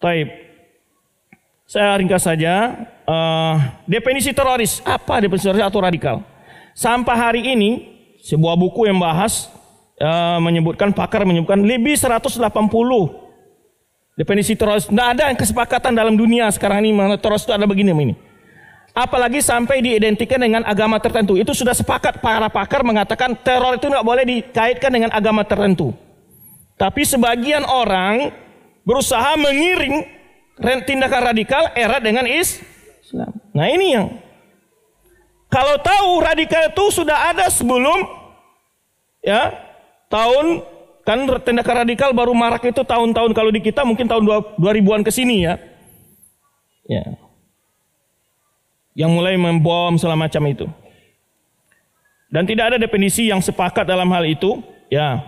Taib. Saya ringkas saja. Definisi teroris. Apa definisi teroris atau radikal? Sampai hari ini sebuah buku yang bahas pakar menyebutkan lebih 180 definisi teroris. Tidak ada yang kesepakatan dalam dunia sekarang ini mengenai teroris itu ada begini ini. Apalagi sampai diidentikan dengan agama tertentu. Itu sudah sepakat para pakar mengatakan teror itu tidak boleh dikaitkan dengan agama tertentu. Tapi sebagian orang berusaha mengiring tindakan radikal erat dengan Islam. Nah ini yang kalau tahu radikal itu sudah ada sebelum tahun kan tindakan radikal baru marak itu tahun-tahun kalau di kita mungkin tahun 2000-an ke sini ya. Yang mulai membom segala macam itu. Dan tidak ada definisi yang sepakat dalam hal itu, ya.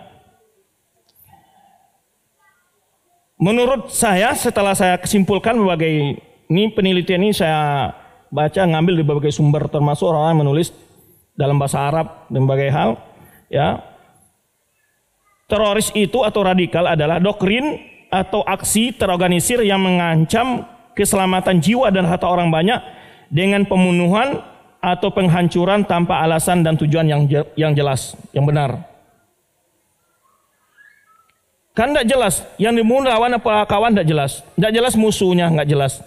Menurut saya setelah saya kesimpulkan berbagai ini penelitian ini saya baca ngambil di berbagai sumber termasuk orang yang menulis dalam bahasa Arab dan berbagai hal, ya. Teroris itu atau radikal adalah doktrin atau aksi terorganisir yang mengancam keselamatan jiwa dan harta orang banyak dengan pembunuhan atau penghancuran tanpa alasan dan tujuan yang jelas, yang benar. Kan tidak jelas, yang dibunuh lawan apa kawan tidak jelas, tidak jelas musuhnya nggak jelas.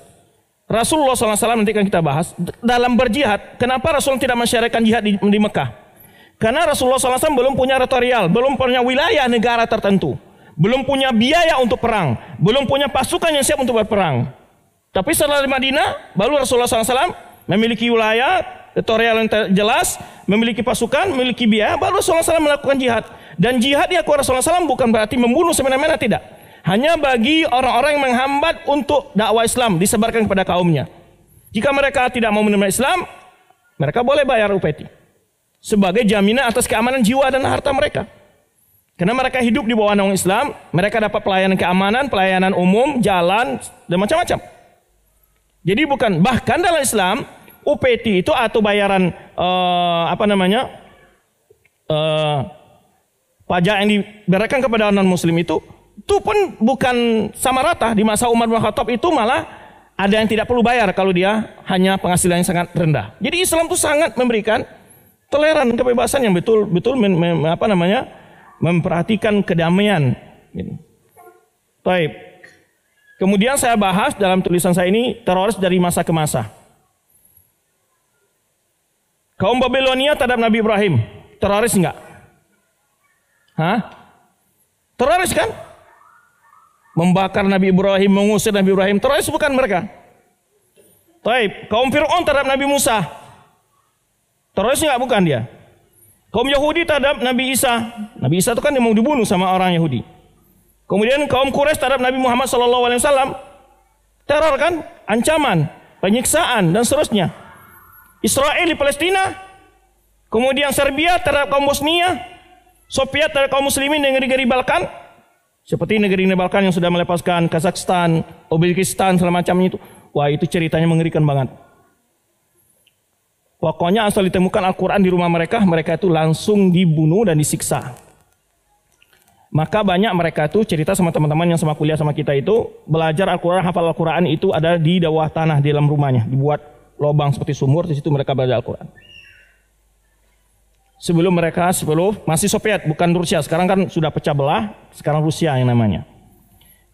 Rasulullah SAW nanti kan kita bahas dalam berjihad. Kenapa Rasul tidak mensyariatkan jihad di Mekah? Karena Rasulullah SAW belum punya teritorial, belum punya wilayah negara tertentu, belum punya biaya untuk perang, belum punya pasukan yang siap untuk berperang. Tapi setelah di Madinah, baru Rasulullah SAW memiliki wilayah, teritorial yang jelas, memiliki pasukan, memiliki biaya, baru Rasulullah SAW melakukan jihad. Dan jihad ya Rasulullah SAW bukan berarti membunuh semena-mena, tidak. Hanya bagi orang-orang yang menghambat untuk dakwah Islam disebarkan kepada kaumnya. Jika mereka tidak mau menerima Islam, mereka boleh bayar upeti sebagai jaminan atas keamanan jiwa dan harta mereka. Karena mereka hidup di bawah naungan Islam, mereka dapat pelayanan keamanan, pelayanan umum, jalan, dan macam-macam. Jadi bukan, bahkan dalam Islam upeti itu atau bayaran pajak yang diberikan kepada non muslim itu pun bukan sama rata. Di masa Umar bin Khattab itu malah ada yang tidak perlu bayar kalau dia hanya penghasilan yang sangat rendah. Jadi Islam itu sangat memberikan toleran, kebebasan yang betul-betul memperhatikan kedamaian. Baik. Kemudian saya bahas dalam tulisan saya ini teroris dari masa ke masa. Kaum Babilonia terhadap Nabi Ibrahim, teroris enggak? Teroris kan? Membakar Nabi Ibrahim, mengusir Nabi Ibrahim, teroris bukan mereka? Taib. Kaum Fir'aun terhadap Nabi Musa, teroris enggak? Bukan dia. Kaum Yahudi terhadap Nabi Isa, Nabi Isa itu kan dia mau dibunuh sama orang Yahudi. Kemudian kaum Quraisy terhadap Nabi Muhammad SAW, teror kan, ancaman, penyiksaan dan seterusnya. Israel di Palestina, kemudian Serbia terhadap kaum Bosnia, Soviet terhadap kaum Muslimin di negeri-negeri Balkan, seperti negeri-negeri Balkan yang sudah melepaskan Kazakhstan, Uzbekistan, segala macamnya itu. Wah itu ceritanya mengerikan banget. Pokoknya asal ditemukan Al-Quran di rumah mereka, mereka itu langsung dibunuh dan disiksa. Maka banyak mereka itu cerita sama teman-teman yang sama kuliah sama kita itu belajar Al-Quran, hafal Al-Quran itu ada di bawah tanah di dalam rumahnya, dibuat lubang seperti sumur, di situ mereka belajar Al-Quran. Sebelum masih Soviet, bukan Rusia, sekarang kan sudah pecah belah, sekarang Rusia yang namanya.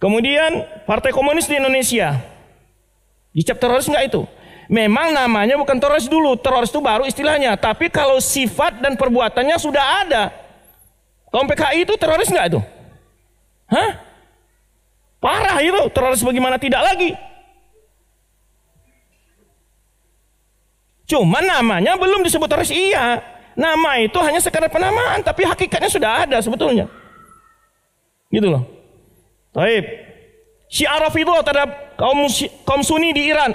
Kemudian Partai Komunis di Indonesia, dicap teroris enggak itu? Memang namanya bukan teroris dulu, teroris itu baru istilahnya, tapi kalau sifat dan perbuatannya sudah ada. Kaum PKI itu teroris nggak itu? Parah itu, teroris bagaimana tidak lagi. Cuma namanya belum disebut teroris, iya. Nama itu hanya sekadar penamaan, tapi hakikatnya sudah ada sebetulnya. Gitu loh. Taib. Syiar Rafidhah terhadap kaum Sunni di Iran,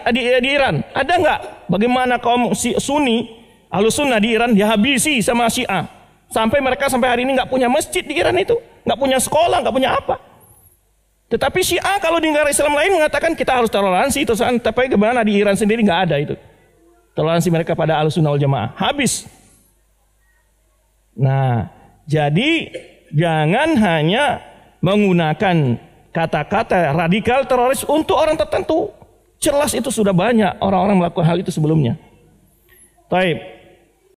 ada nggak? Bagaimana kaum Sunni, Ahlus Sunnah di Iran dihabisi sama Syiah? Sampai mereka sampai hari ini nggak punya masjid di Iran itu, nggak punya sekolah, nggak punya apa. Tetapi Syiah kalau di negara Islam lain mengatakan kita harus toleransi, tapi bagaimana di Iran sendiri nggak ada itu. Toleransi mereka pada Ahlussunnah wal Jamaah habis. Nah, jadi jangan hanya menggunakan kata-kata radikal teroris untuk orang tertentu. Jelas itu sudah banyak orang-orang melakukan hal itu sebelumnya. Baik.